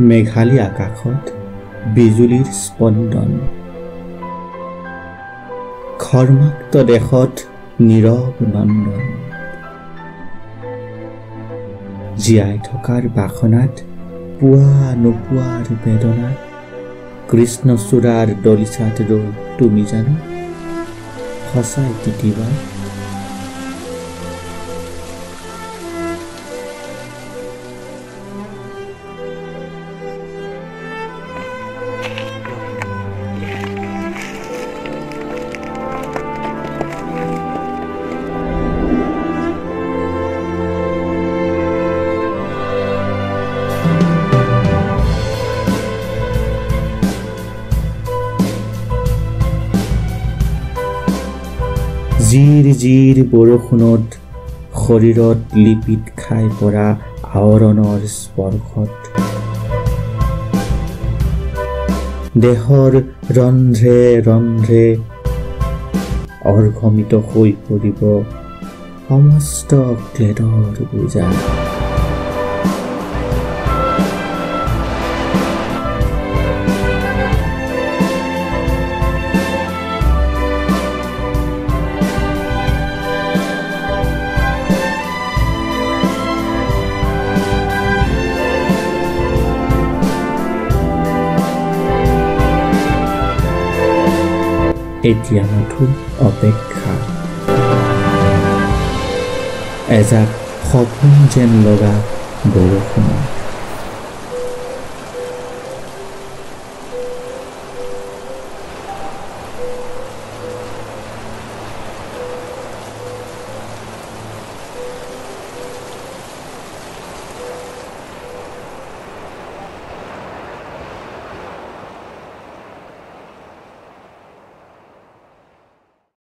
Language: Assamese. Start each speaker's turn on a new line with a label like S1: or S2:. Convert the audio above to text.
S1: মেঘালী আকাশত বিজুলীৰ স্পন্দন খৰ্মাক্ত দেশত নীৰৱ নন্দন জীয়াই থকাৰ বাসনাত পুৱা নোপোৱাৰ বেদনাত কৃষ্ণচূড়াৰ দলিচাত ৰৈ তুমি জানো সঁচাই তিতিবা জিৰ জিৰ বৰষুণত শৰীৰত লিপিত খাই পৰা আৱৰণৰ স্পৰ্শত দেহৰ ৰন্ধ্ৰে ৰন্ধ্ৰে অৰ্ঘমিত হৈ পৰিব সমস্ত ক্লেদৰ বোজা এতিয়া নতুন অপেক্ষা এজাক সপোন যেন লগা বৰষুণত